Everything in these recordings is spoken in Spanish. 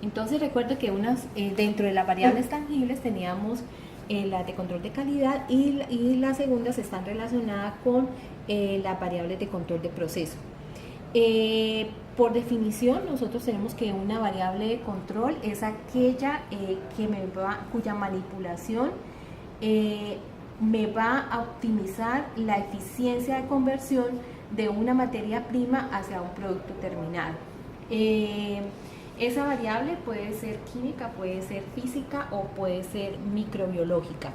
Entonces recuerdo que dentro de las variables tangibles teníamos las de control de calidad y las segundas están relacionadas con las variables de control de proceso. Por definición, nosotros tenemos que una variable de control es aquella cuya manipulación me va a optimizar la eficiencia de conversión de una materia prima hacia un producto terminado. Esa variable puede ser química, puede ser física o puede ser microbiológica.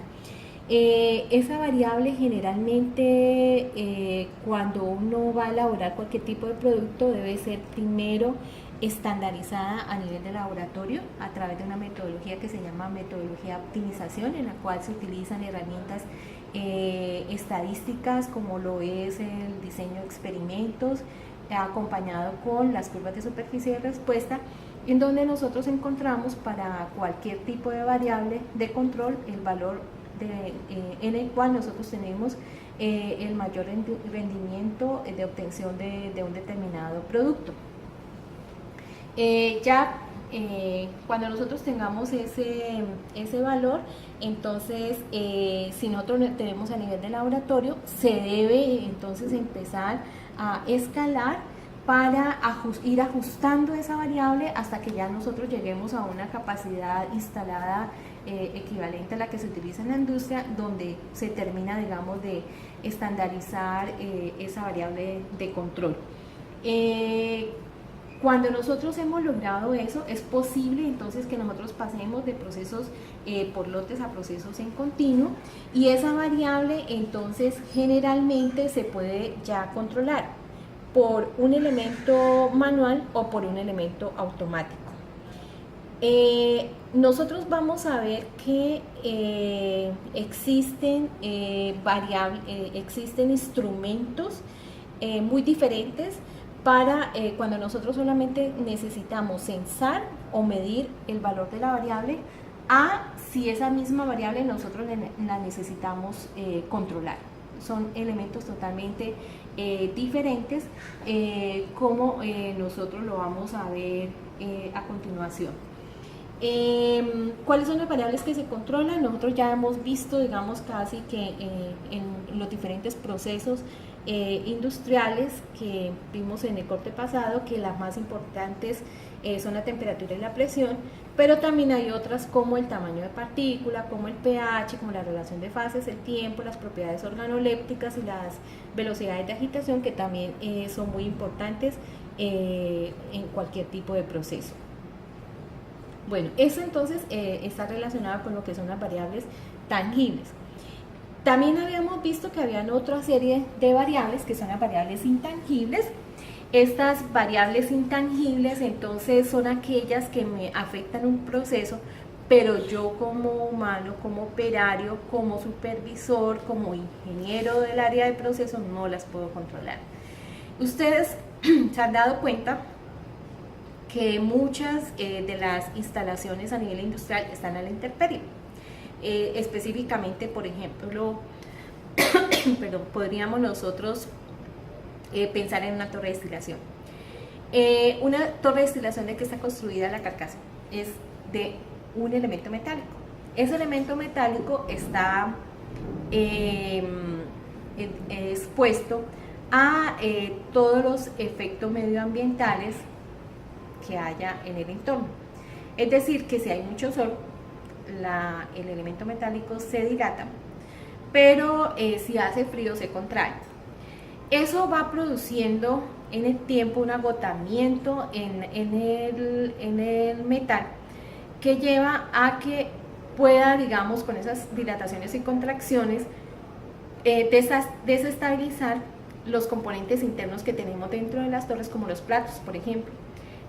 Esa variable generalmente cuando uno va a elaborar cualquier tipo de producto debe ser primero estandarizada a nivel de laboratorio a través de una metodología que se llama metodología de optimización, en la cual se utilizan herramientas estadísticas como lo es el diseño de experimentos acompañado con las curvas de superficie de respuesta, en donde nosotros encontramos para cualquier tipo de variable de control el valor en el cual nosotros tenemos el mayor rendimiento de obtención de un determinado producto. Cuando nosotros tengamos ese valor, entonces si nosotros tenemos a nivel de laboratorio, se debe entonces empezar a escalar para ir ajustando esa variable hasta que ya nosotros lleguemos a una capacidad instalada equivalente a la que se utiliza en la industria, donde se termina, digamos, de estandarizar esa variable de control. Cuando nosotros hemos logrado eso, es posible entonces que nosotros pasemos de procesos por lotes a procesos en continuo, y esa variable entonces generalmente se puede ya controlar por un elemento manual o por un elemento automático. Nosotros vamos a ver que existen instrumentos muy diferentes para cuando nosotros solamente necesitamos censar o medir el valor de la variable, a si esa misma variable nosotros la necesitamos controlar. Son elementos totalmente diferentes, como nosotros lo vamos a ver a continuación. ¿Cuáles son las variables que se controlan? Nosotros ya hemos visto, digamos, casi que en los diferentes procesos industriales que vimos en el corte pasado, que las más importantes son la temperatura y la presión, pero también hay otras como el tamaño de partícula, como el pH, como la relación de fases, el tiempo, las propiedades organolépticas y las velocidades de agitación, que también son muy importantes en cualquier tipo de proceso. Bueno, eso entonces está relacionado con lo que son las variables tangibles. También habíamos visto que habían otra serie de variables que son las variables intangibles. Estas variables intangibles entonces son aquellas que me afectan un proceso, pero yo como humano, como operario, como supervisor, como ingeniero del área de proceso no las puedo controlar. Ustedes se han dado cuenta que muchas de las instalaciones a nivel industrial están a la intemperie. Específicamente, por ejemplo, podríamos nosotros pensar en una torre de destilación. Una torre de destilación, ¿de qué está construida la carcasa? Es de un elemento metálico. Ese elemento metálico está expuesto a todos los efectos medioambientales que haya en el entorno. Es decir, que si hay mucho sol, el elemento metálico se dilata, pero si hace frío se contrae. Eso va produciendo en el tiempo un agotamiento en el metal, que lleva a que pueda, digamos, con esas dilataciones y contracciones, desestabilizar los componentes internos que tenemos dentro de las torres, como los platos, por ejemplo.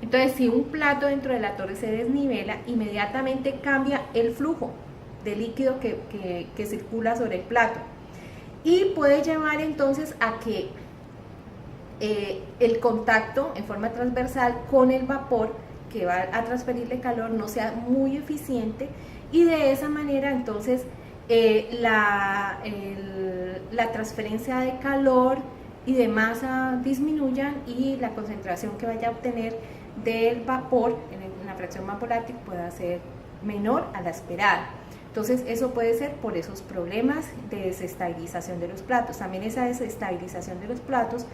Entonces, si un plato dentro de la torre se desnivela, inmediatamente cambia el flujo de líquido que circula sobre el plato, y puede llevar entonces a que el contacto en forma transversal con el vapor que va a transferirle calor no sea muy eficiente, y de esa manera entonces la transferencia de calor y de masa disminuyan, y la concentración que vaya a obtener del vapor en la fracción más volátil pueda ser menor a la esperada. Entonces eso puede ser por esos problemas de desestabilización de los platos. También esa desestabilización de los platos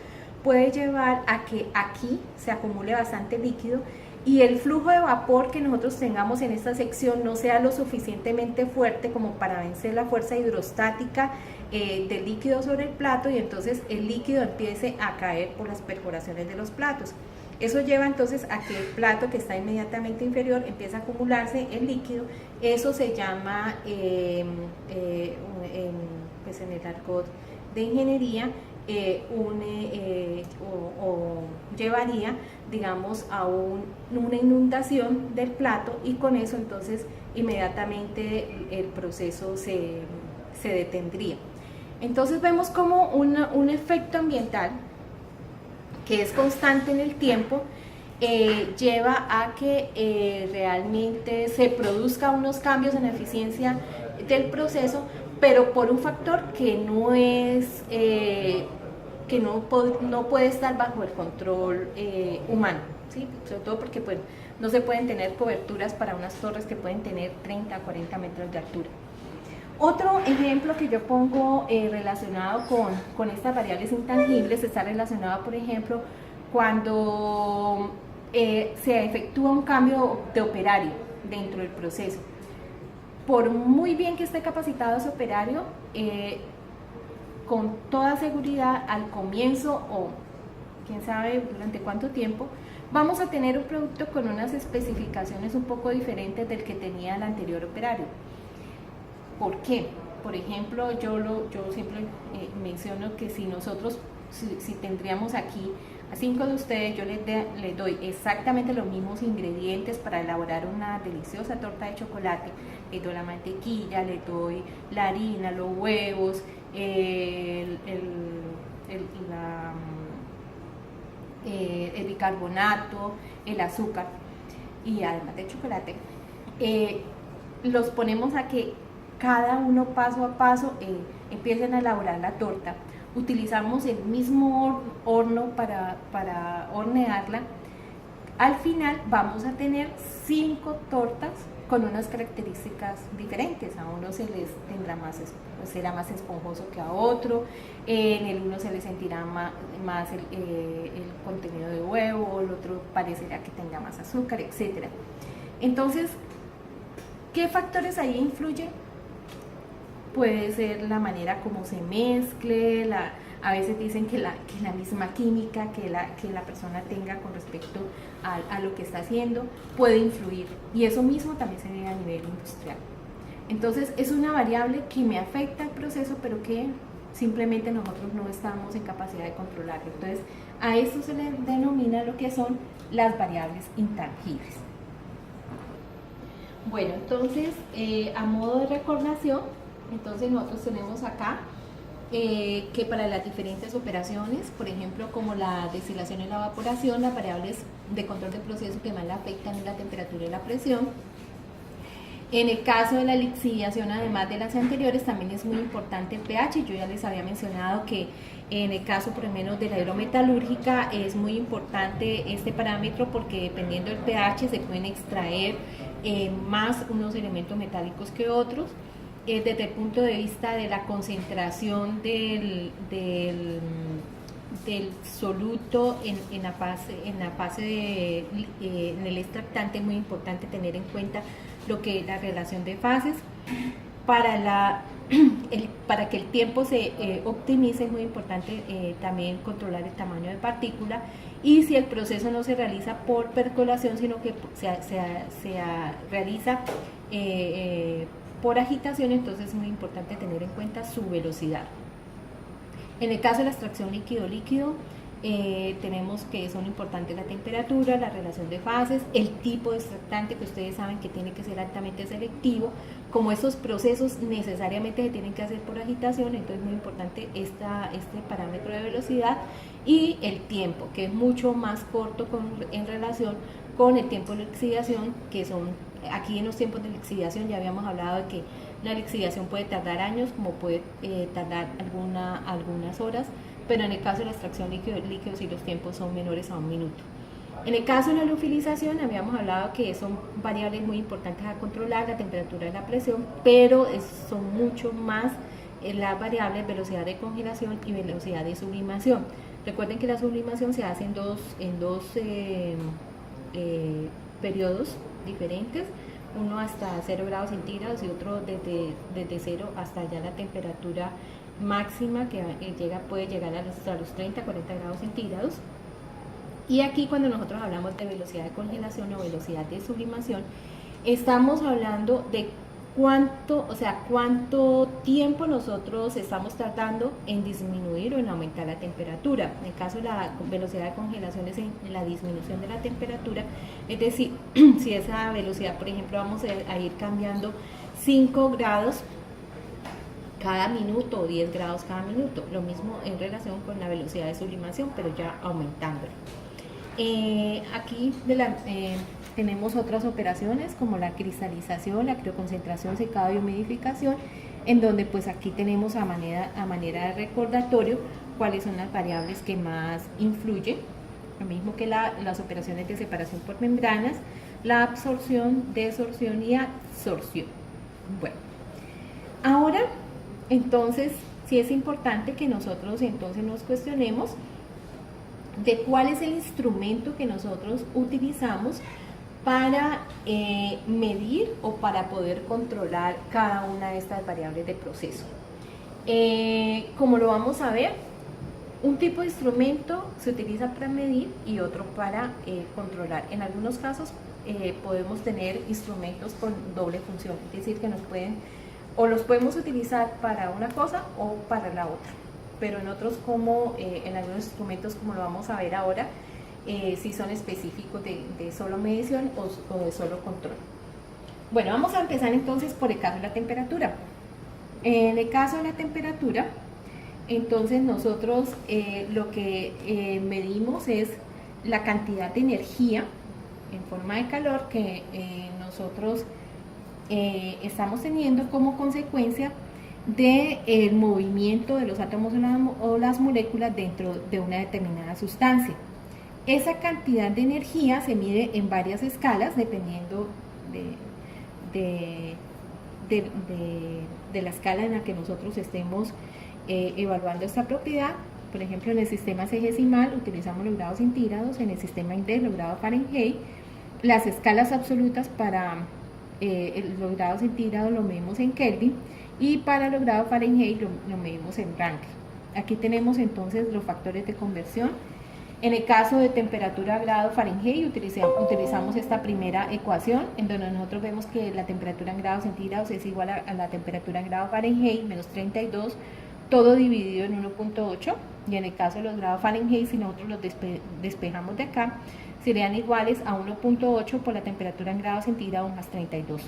puede llevar a que aquí se acumule bastante líquido y el flujo de vapor que nosotros tengamos en esta sección no sea lo suficientemente fuerte como para vencer la fuerza hidrostática del líquido sobre el plato, y entonces el líquido empiece a caer por las perforaciones de los platos. Eso lleva entonces a que el plato que está inmediatamente inferior empieza a acumularse el líquido. Eso se llama, pues en el argot de ingeniería, o llevaría, digamos, a una inundación del plato, y con eso entonces inmediatamente el proceso se detendría. Entonces vemos como un efecto ambiental que es constante en el tiempo, lleva a que realmente se produzca unos cambios en la eficiencia del proceso, pero por un factor que no es, que no puede estar bajo el control humano, ¿sí? Sobre todo porque pues, no se pueden tener coberturas para unas torres que pueden tener 30 a 40 metros de altura. Otro ejemplo que yo pongo relacionado con estas variables intangibles está relacionado, por ejemplo, cuando se efectúa un cambio de operario dentro del proceso. Por muy bien que esté capacitado ese operario, con toda seguridad al comienzo, o quién sabe durante cuánto tiempo, vamos a tener un producto con unas especificaciones un poco diferentes del que tenía el anterior operario. ¿Por qué? Por ejemplo, yo siempre menciono que si nosotros, si tendríamos aquí a 5 de ustedes, yo les doy exactamente los mismos ingredientes para elaborar una deliciosa torta de chocolate. Les doy la mantequilla, les doy la harina, los huevos, el bicarbonato, el azúcar y además de chocolate. Los ponemos a que cada uno paso a paso empiecen a elaborar la torta. Utilizamos el mismo horno para hornearla. Al final vamos a tener 5 tortas con unas características diferentes. A uno será más esponjoso que a otro, en el uno se le sentirá más el contenido de huevo, el otro parecerá que tenga más azúcar, etc. Entonces, ¿qué factores ahí influyen? Puede ser la manera como se mezcle, a veces dicen que la misma química que la persona tenga con respecto a lo que está haciendo puede influir, y eso mismo también se ve a nivel industrial. Entonces es una variable que me afecta el proceso, pero que simplemente nosotros no estamos en capacidad de controlar. Entonces a esto se le denomina lo que son las variables intangibles. Bueno, entonces a modo de recordación, entonces nosotros tenemos acá que para las diferentes operaciones, por ejemplo como la destilación y la evaporación, las variables de control de proceso que más le afectan es la temperatura y la presión. En el caso de la lixiviación, además de las anteriores, también es muy importante el pH. Yo ya les había mencionado que en el caso por lo menos de la hidrometalúrgica es muy importante este parámetro, porque dependiendo del pH se pueden extraer más unos elementos metálicos que otros. Desde el punto de vista de la concentración del soluto en la fase en el extractante, es muy importante tener en cuenta lo que es la relación de fases. Para que el tiempo se optimice, es muy importante también controlar el tamaño de partícula, y si el proceso no se realiza por percolación, sino que se realiza por agitación, entonces es muy importante tener en cuenta su velocidad. En el caso de la extracción líquido-líquido, tenemos que son importantes la temperatura, la relación de fases, el tipo de extractante, que ustedes saben que tiene que ser altamente selectivo. Como estos procesos necesariamente se tienen que hacer por agitación, entonces es muy importante este parámetro de velocidad, y el tiempo, que es mucho más corto en relación con el tiempo de lixiviación, que son, aquí en los tiempos de lixiviación ya habíamos hablado de que la lixiviación puede tardar años, como puede tardar algunas horas, pero en el caso de la extracción líquido sí los tiempos son menores a 1 minuto. En el caso de la liofilización, habíamos hablado que son variables muy importantes a controlar, la temperatura y la presión, pero son mucho más las variables velocidad de congelación y velocidad de sublimación. Recuerden que la sublimación se hace en dos periodos diferentes, uno hasta 0 grados centígrados y otro desde 0 hasta ya la temperatura máxima que puede llegar hasta los 30-40 grados centígrados. Y aquí cuando nosotros hablamos de velocidad de congelación o velocidad de sublimación, estamos hablando de cuánto tiempo nosotros estamos tardando en disminuir o en aumentar la temperatura. En el caso de la velocidad de congelación es en la disminución de la temperatura, es decir, si esa velocidad, por ejemplo, vamos a ir cambiando 5 grados cada minuto o 10 grados cada minuto, lo mismo en relación con la velocidad de sublimación, pero ya aumentándola. Aquí tenemos otras operaciones como la cristalización, la crioconcentración, secado y humidificación, en donde pues aquí tenemos a manera de recordatorio cuáles son las variables que más influyen, lo mismo que las operaciones de separación por membranas, la absorción, desorción y absorción. Bueno, ahora entonces sí es importante que nosotros entonces nos cuestionemos de cuál es el instrumento que nosotros utilizamos para medir o para poder controlar cada una de estas variables de proceso. Como lo vamos a ver, un tipo de instrumento se utiliza para medir y otro para controlar. En algunos casos podemos tener instrumentos con doble función, es decir, que los podemos utilizar para una cosa o para la otra. Pero en otros, como en algunos instrumentos, como lo vamos a ver ahora, si son específicos de solo medición o de solo control. Bueno, vamos a empezar entonces por el caso de la temperatura. En el caso de la temperatura, entonces nosotros lo que medimos es la cantidad de energía en forma de calor que nosotros estamos teniendo como consecuencia del movimiento de los átomos o las moléculas dentro de una determinada sustancia. Esa cantidad de energía se mide en varias escalas dependiendo de la escala en la que nosotros estemos evaluando esta propiedad. Por ejemplo, en el sistema sexagesimal utilizamos los grados centígrados, en el sistema inglés los grados Fahrenheit. Las escalas absolutas para los grados centígrados lo medimos en Kelvin, y para los grados Fahrenheit lo medimos en Rankine. Aquí tenemos entonces los factores de conversión. En el caso de temperatura a grado Fahrenheit utilizamos esta primera ecuación, en donde nosotros vemos que la temperatura en grados centígrados es igual a la temperatura en grado Fahrenheit menos 32, todo dividido en 1.8, y en el caso de los grados Fahrenheit, si nosotros los despejamos de acá, serían iguales a 1.8 por la temperatura en grados centígrados más 32.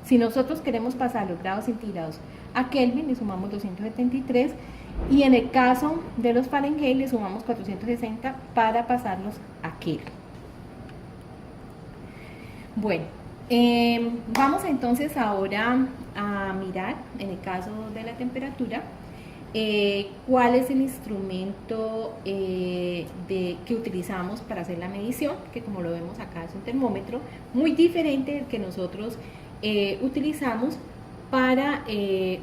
Si nosotros queremos pasar los grados centígrados a Kelvin, le sumamos 273, y en el caso de los Fahrenheit le sumamos 460 para pasarlos a Kelvin. Bueno, vamos entonces ahora a mirar, en el caso de la temperatura, cuál es el instrumento que utilizamos para hacer la medición, que como lo vemos acá es un termómetro muy diferente del que nosotros utilizamos para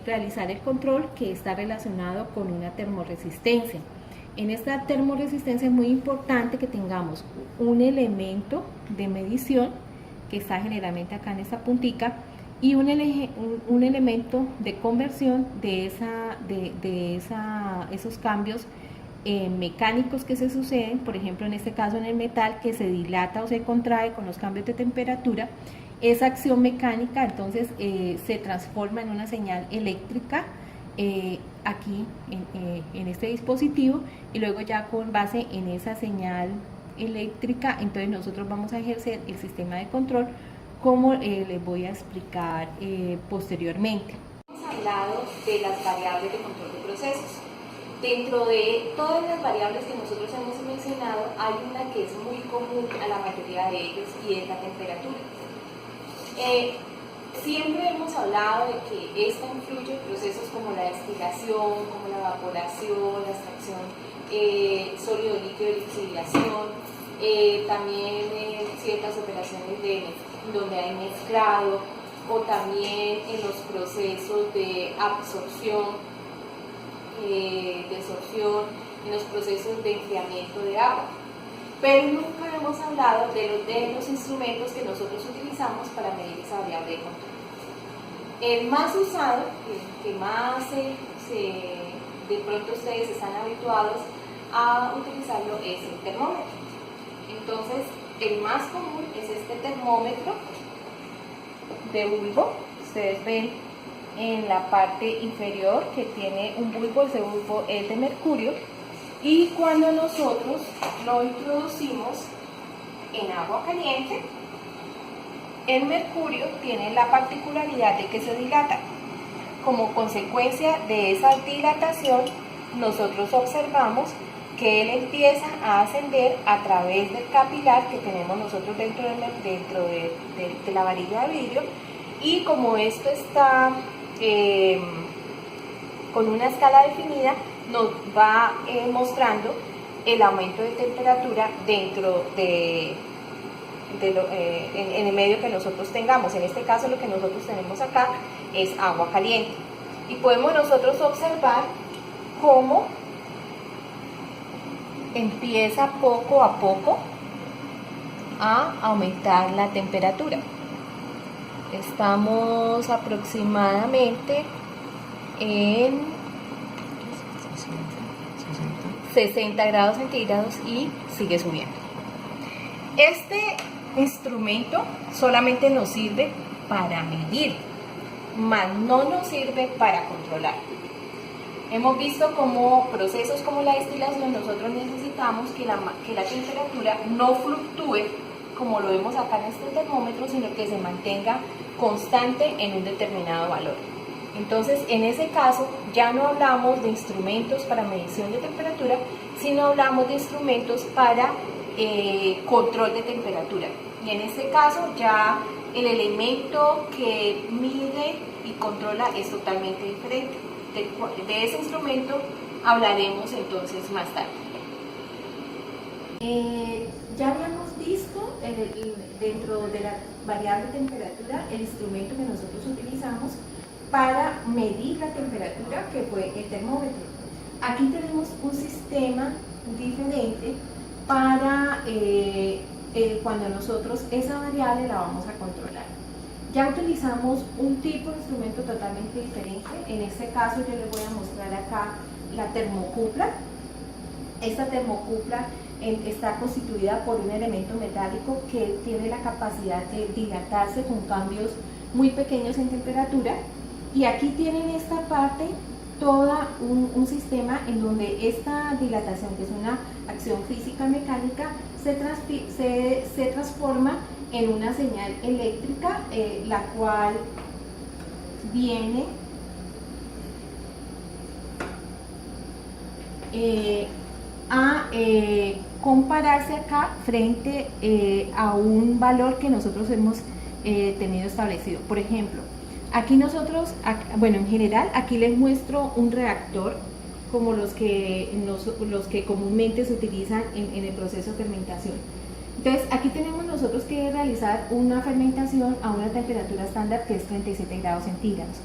realizar el control, que está relacionado con una termoresistencia. En esta termoresistencia es muy importante que tengamos un elemento de medición que está generalmente acá en esta puntica y un elemento de conversión de esos cambios mecánicos que se suceden, por ejemplo en este caso en el metal, que se dilata o se contrae con los cambios de temperatura. Esa acción mecánica entonces se transforma en una señal eléctrica aquí en este dispositivo, y luego ya con base en esa señal eléctrica entonces nosotros vamos a ejercer el sistema de control, como les voy a explicar posteriormente. Hemos hablado de las variables de control de procesos. Dentro de todas las variables que nosotros hemos mencionado, hay una que es muy común a la mayoría de ellos, y es la temperatura. Siempre hemos hablado de que esta influye en procesos como la destilación, como la evaporación, la extracción sólido-líquido de lixiviación, también en ciertas operaciones donde hay mezclado, o también en los procesos de absorción, en los procesos de enfriamiento de agua. Pero nunca hemos hablado de los instrumentos que nosotros utilizamos para medir esa variable de control. El más usado, el que más de pronto ustedes están habituados a utilizarlo, es el termómetro. Entonces, el más común es este termómetro de bulbo. Ustedes ven en la parte inferior que tiene un bulbo, ese bulbo es de mercurio, y cuando nosotros lo introducimos en agua caliente, el mercurio tiene la particularidad de que se dilata. Como consecuencia de esa dilatación, nosotros observamos que él empieza a ascender a través del capilar que tenemos nosotros dentro de la varilla de vidrio, y como esto está con una escala definida, nos va mostrando el aumento de temperatura dentro en el medio que nosotros tengamos. En este caso lo que nosotros tenemos acá es agua caliente, y podemos nosotros observar cómo empieza poco a poco a aumentar la temperatura. Estamos aproximadamente en 60 grados centígrados y sigue subiendo. Este instrumento solamente nos sirve para medir, mas no nos sirve para controlar. Hemos visto como procesos como la destilación nosotros necesitamos que la temperatura no fluctúe como lo vemos acá en este termómetro, sino que se mantenga constante en un determinado valor. Entonces, en ese caso, ya no hablamos de instrumentos para medición de temperatura, sino hablamos de instrumentos para control de temperatura. Y en este caso, ya el elemento que mide y controla es totalmente diferente. De ese instrumento hablaremos entonces más tarde. Ya habíamos visto dentro de la variable de temperatura el instrumento que nosotros utilizamos para medir la temperatura, que fue el termómetro. Aquí tenemos un sistema diferente para cuando nosotros esa variable la vamos a controlar. Ya utilizamos un tipo de instrumento totalmente diferente. En este caso yo les voy a mostrar acá la termocupla. Esta termocupla está constituida por un elemento metálico que tiene la capacidad de dilatarse con cambios muy pequeños en temperatura, y aquí tienen esta parte todo un sistema en donde esta dilatación, que es una acción física mecánica, se transforma en una señal eléctrica, la cual viene a compararse acá frente a un valor que nosotros hemos tenido establecido. Por ejemplo, aquí nosotros, bueno, en general, aquí les muestro un reactor como los que comúnmente se utilizan en el proceso de fermentación. Entonces, aquí tenemos nosotros que realizar una fermentación a una temperatura estándar que es 37 grados centígrados.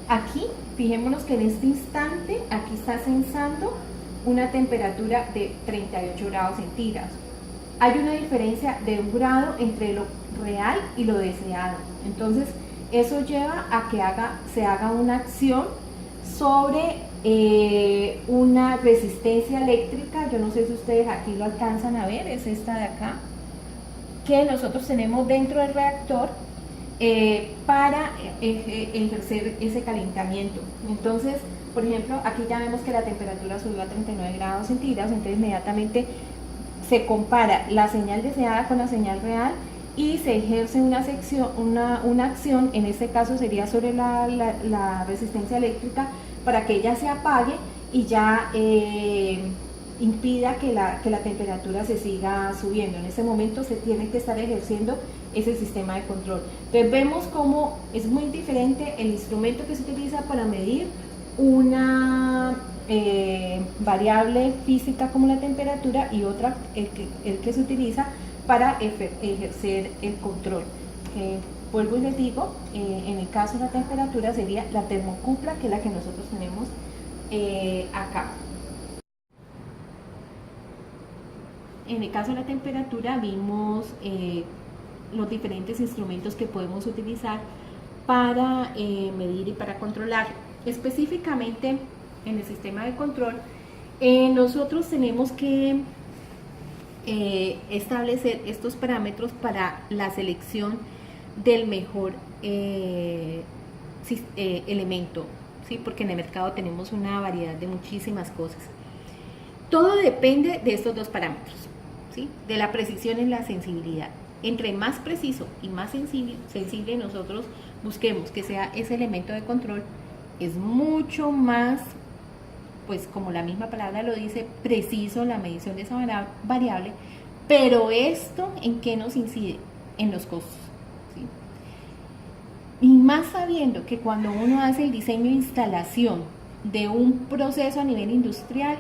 Aquí, fijémonos que en este instante, aquí está censando una temperatura de 38 grados centígrados. Hay una diferencia de 1 grado entre lo real y lo deseado. Entonces, eso lleva a que se haga una acción sobre una resistencia eléctrica. Yo no sé si ustedes aquí lo alcanzan a ver, es esta de acá, que nosotros tenemos dentro del reactor para ejercer ese calentamiento. Entonces, por ejemplo, aquí ya vemos que la temperatura subió a 39 grados centígrados, entonces inmediatamente se compara la señal deseada con la señal real y se ejerce una acción, en este caso sería sobre la resistencia eléctrica, para que ella se apague y ya impida que la temperatura se siga subiendo. En ese momento se tiene que estar ejerciendo ese sistema de control. Entonces vemos cómo es muy diferente el instrumento que se utiliza para medir una variable física como la temperatura y otra el que se utiliza para ejercer el control. Vuelvo y les digo, en el caso de la temperatura sería la termocupla, que es la que nosotros tenemos acá. En el caso de la temperatura vimos los diferentes instrumentos que podemos utilizar para medir y para controlar. Específicamente en el sistema de control, nosotros tenemos que establecer estos parámetros para la selección del mejor elemento, ¿sí? Porque en el mercado tenemos una variedad de muchísimas cosas. Todo depende de estos dos parámetros, ¿sí? De la precisión y la sensibilidad. Entre más preciso y más sensible nosotros busquemos que sea ese elemento de control, es mucho más, pues como la misma palabra lo dice, preciso la medición de esa variable. Pero esto, ¿en qué nos incide? En los costos, ¿sí? Y más sabiendo que cuando uno hace el diseño e instalación de un proceso a nivel industrial,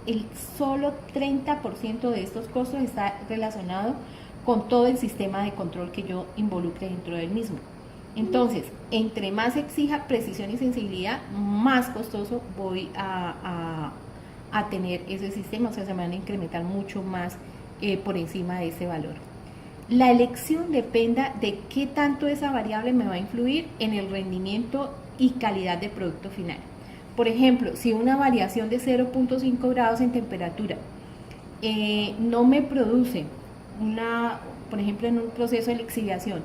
el solo 30% de estos costos está relacionado con todo el sistema de control que yo involucre dentro del mismo. Entonces, entre más exija precisión y sensibilidad, más costoso voy a tener ese sistema, o sea, se me van a incrementar mucho más por encima de ese valor. La elección dependa de qué tanto esa variable me va a influir en el rendimiento y calidad del producto final. Por ejemplo, si una variación de 0.5 grados en temperatura no me produce por ejemplo, en un proceso de lixiviación,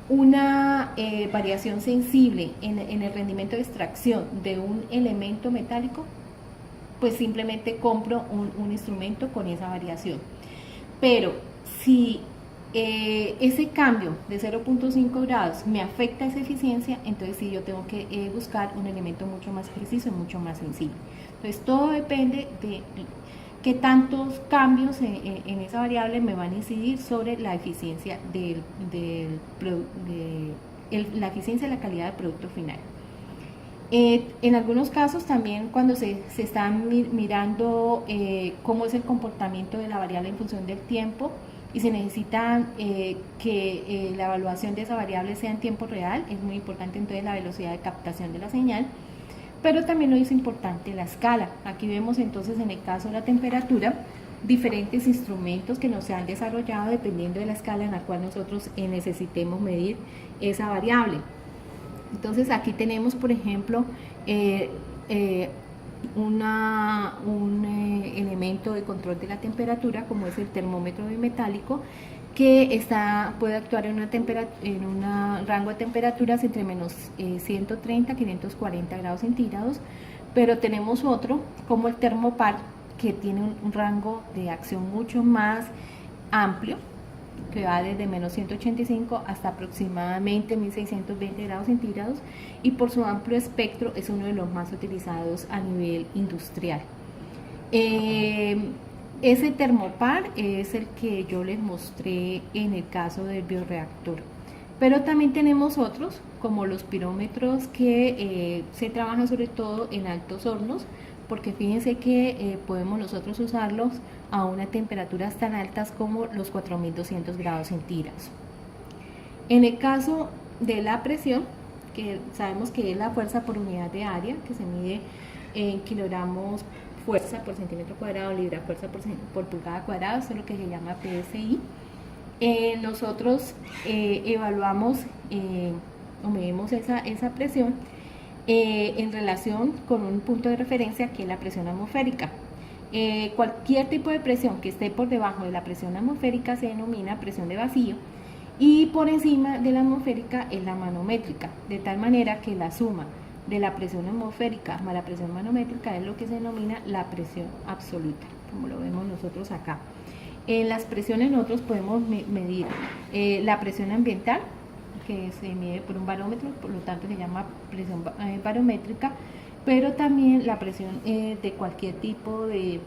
una variación sensible en el rendimiento de extracción de un elemento metálico, pues simplemente compro un instrumento con esa variación. Pero si ese cambio de 0.5 grados me afecta esa eficiencia, entonces sí yo tengo que buscar un elemento mucho más preciso y mucho más sensible. Entonces todo depende de qué tantos cambios en esa variable me van a incidir sobre la eficiencia la eficiencia y la calidad del producto final. En algunos casos también cuando se está mirando cómo es el comportamiento de la variable en función del tiempo y se necesita que la evaluación de esa variable sea en tiempo real, es muy importante entonces la velocidad de captación de la señal. Pero también es importante la escala. Aquí vemos entonces en el caso de la temperatura diferentes instrumentos que nos se han desarrollado dependiendo de la escala en la cual nosotros necesitemos medir esa variable. Entonces aquí tenemos por ejemplo un elemento de control de la temperatura como es el termómetro bimetálico, que puede actuar en un rango de temperaturas entre menos 130 a 540 grados centígrados, pero tenemos otro como el termopar que tiene un rango de acción mucho más amplio, que va desde menos 185 hasta aproximadamente 1620 grados centígrados, y por su amplio espectro es uno de los más utilizados a nivel industrial. Ese termopar es el que yo les mostré en el caso del bioreactor, pero también tenemos otros como los pirómetros que se trabajan sobre todo en altos hornos, porque fíjense que podemos nosotros usarlos a unas temperaturas tan altas como los 4200 grados centígrados. En el caso de la presión, que sabemos que es la fuerza por unidad de área, que se mide en kilogramos fuerza por centímetro cuadrado, libra fuerza por pulgada cuadrada, eso es lo que se llama PSI. Nosotros evaluamos o medimos esa presión en relación con un punto de referencia que es la presión atmosférica. Cualquier tipo de presión que esté por debajo de la presión atmosférica se denomina presión de vacío, y por encima de la atmosférica es la manométrica, de tal manera que la suma de la presión atmosférica más la presión manométrica es lo que se denomina la presión absoluta, como lo vemos nosotros acá. En las presiones nosotros podemos medir la presión ambiental, que se mide por un barómetro, por lo tanto se llama presión barométrica, pero también la presión de cualquier tipo de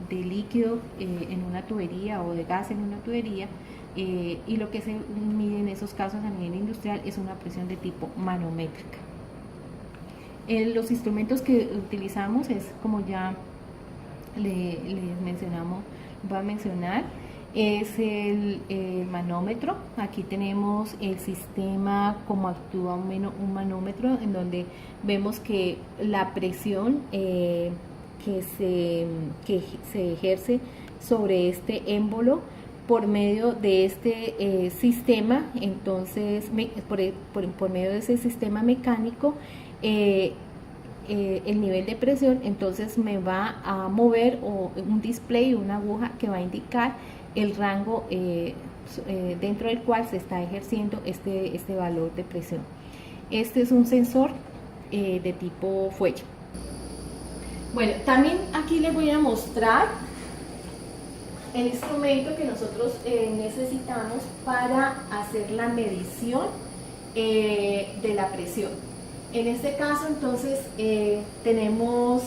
líquido en una tubería o de gas en una tubería, y lo que se mide en esos casos a nivel industrial es una presión de tipo manométrica. Los instrumentos que utilizamos es, como ya les mencionamos, voy a mencionar, es el manómetro. Aquí tenemos el sistema, como actúa un manómetro, en donde vemos que la presión que se ejerce sobre este émbolo por medio de este sistema, entonces por medio de ese sistema mecánico, el nivel de presión entonces me va a mover un display, una aguja que va a indicar el rango dentro del cual se está ejerciendo este valor de presión. Este es un sensor de tipo fuelle. Bueno, también aquí les voy a mostrar el instrumento que nosotros necesitamos para hacer la medición de la presión. En este caso, entonces, tenemos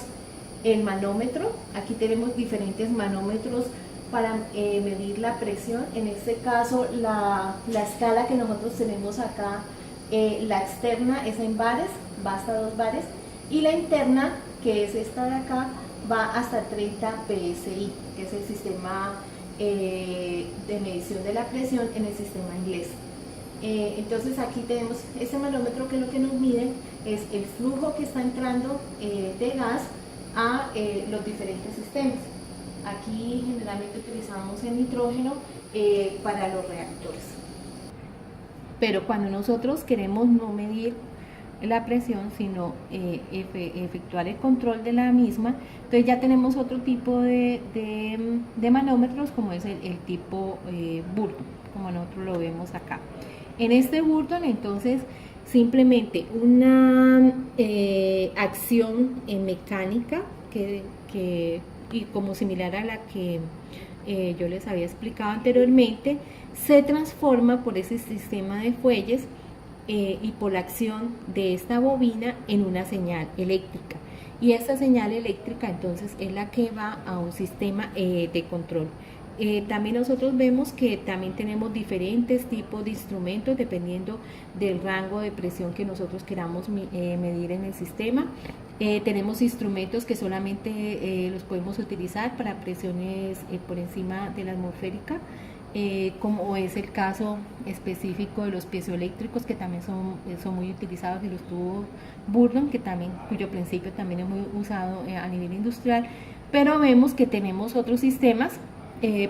el manómetro. Aquí tenemos diferentes manómetros para medir la presión. En este caso, la escala que nosotros tenemos acá, la externa es en bares, va hasta 2 bares, y la interna, que es esta de acá, va hasta 30 PSI, que es el sistema de medición de la presión en el sistema inglés. Entonces aquí tenemos este manómetro, que lo que nos mide es el flujo que está entrando de gas a los diferentes sistemas. Aquí generalmente utilizamos el nitrógeno para los reactores. Pero cuando nosotros queremos no medir la presión, sino efectuar el control de la misma, entonces ya tenemos otro tipo de manómetros, como es el tipo Burton, como nosotros lo vemos acá. En este Burton, entonces, simplemente una acción mecánica y como similar a la que yo les había explicado anteriormente, se transforma por ese sistema de fuelles y por la acción de esta bobina en una señal eléctrica. Y esta señal eléctrica entonces es la que va a un sistema de control. También nosotros vemos que también tenemos diferentes tipos de instrumentos dependiendo del rango de presión que nosotros queramos medir en el sistema. Tenemos instrumentos que solamente los podemos utilizar para presiones por encima de la atmosférica, como es el caso específico de los piezoeléctricos, que también son muy utilizados, y los tubos Burton, cuyo principio también es muy usado a nivel industrial. Pero vemos que tenemos otros sistemas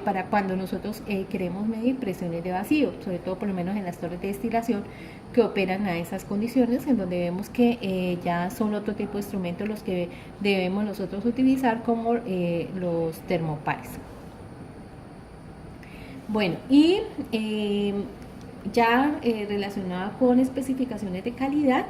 para cuando nosotros queremos medir presiones de vacío, sobre todo por lo menos en las torres de destilación, que operan a esas condiciones, en donde vemos que ya son otro tipo de instrumentos los que debemos nosotros utilizar, como los termopares. Bueno, y ya relacionado con especificaciones de calidad,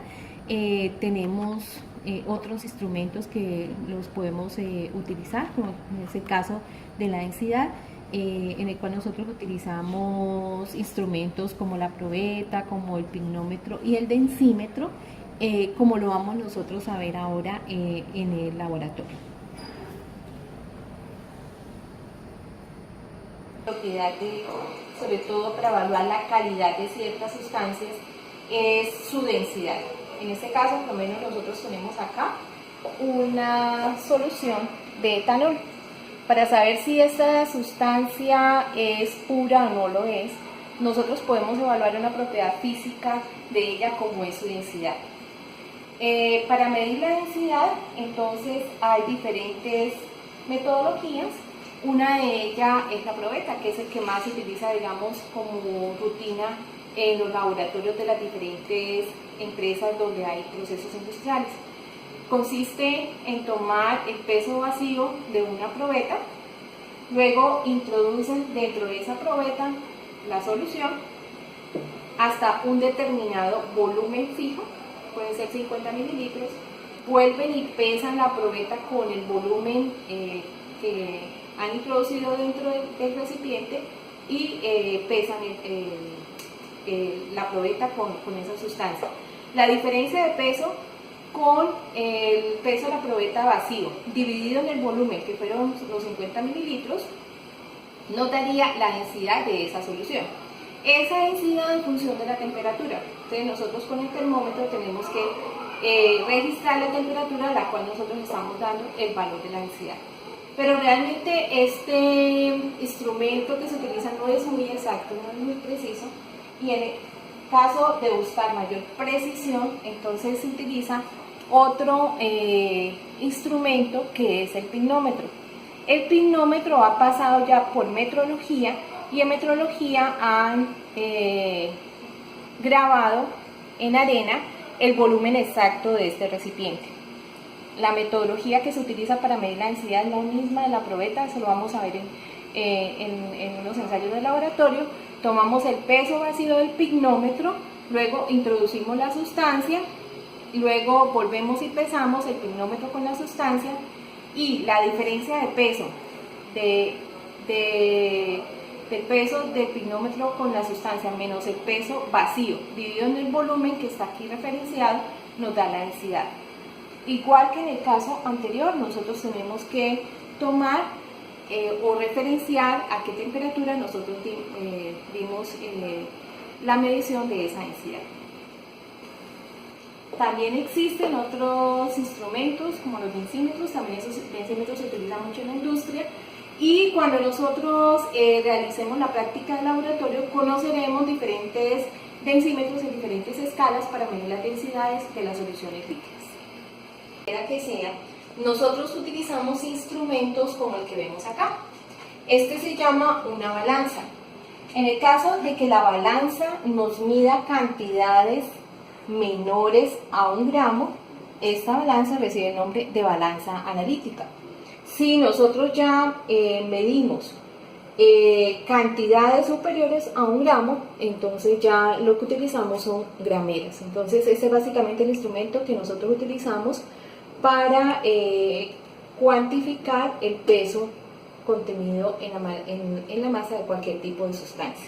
tenemos otros instrumentos que los podemos utilizar, como en este caso de la densidad, en el cual nosotros utilizamos instrumentos como la probeta, como el pignómetro y el densímetro, como lo vamos nosotros a ver ahora en el laboratorio. Propiedad sobre todo para evaluar la calidad de ciertas sustancias, es su densidad. En este caso, por lo menos nosotros tenemos acá una solución de etanol. Para saber si esta sustancia es pura o no lo es, nosotros podemos evaluar una propiedad física de ella, como es su densidad. Para medir la densidad, entonces, hay diferentes metodologías. Una de ellas es la probeta, que es el que más se utiliza, digamos, como rutina en los laboratorios de las diferentes empresas donde hay procesos industriales. Consiste en tomar el peso vacío de una probeta, luego introducen dentro de esa probeta la solución hasta un determinado volumen fijo, pueden ser 50 mililitros, vuelven y pesan la probeta con el volumen que han introducido dentro del recipiente y pesan la probeta con esa sustancia. La diferencia de peso con el peso de la probeta vacío dividido en el volumen, que fueron los 50 mililitros, nos daría la densidad de esa solución. Esa densidad en función de la temperatura. Entonces nosotros con el termómetro tenemos que registrar la temperatura a la cual nosotros estamos dando el valor de la densidad. Pero realmente este instrumento que se utiliza no es muy exacto, no es muy preciso, y en el caso de buscar mayor precisión, entonces se utiliza otro instrumento que es el pignómetro. El pignómetro ha pasado ya por metrología, y en metrología han grabado en arena el volumen exacto de este recipiente. La metodología que se utiliza para medir la densidad es la misma de la probeta, eso lo vamos a ver en unos ensayos de laboratorio. Tomamos el peso vacío del pignómetro, luego introducimos la sustancia, luego volvemos y pesamos el pignómetro con la sustancia, y la diferencia de peso del peso del pignómetro con la sustancia menos el peso vacío dividido en el volumen que está aquí referenciado nos da la densidad. Igual que en el caso anterior, nosotros tenemos que tomar o referenciar a qué temperatura nosotros dimos la medición de esa densidad. También existen otros instrumentos como los densímetros, también esos densímetros se utilizan mucho en la industria, y cuando nosotros realicemos la práctica de laboratorio conoceremos diferentes densímetros en diferentes escalas para medir las densidades de las soluciones líquidas. Que sea, nosotros utilizamos instrumentos como el que vemos acá. Este se llama una balanza. En el caso de que la balanza nos mida cantidades menores a 1 gramo, esta balanza recibe el nombre de balanza analítica. Si nosotros ya medimos cantidades superiores a 1 gramo, entonces ya lo que utilizamos son grameras. Entonces ese es básicamente el instrumento que nosotros utilizamos para cuantificar el peso contenido en la masa de cualquier tipo de sustancia.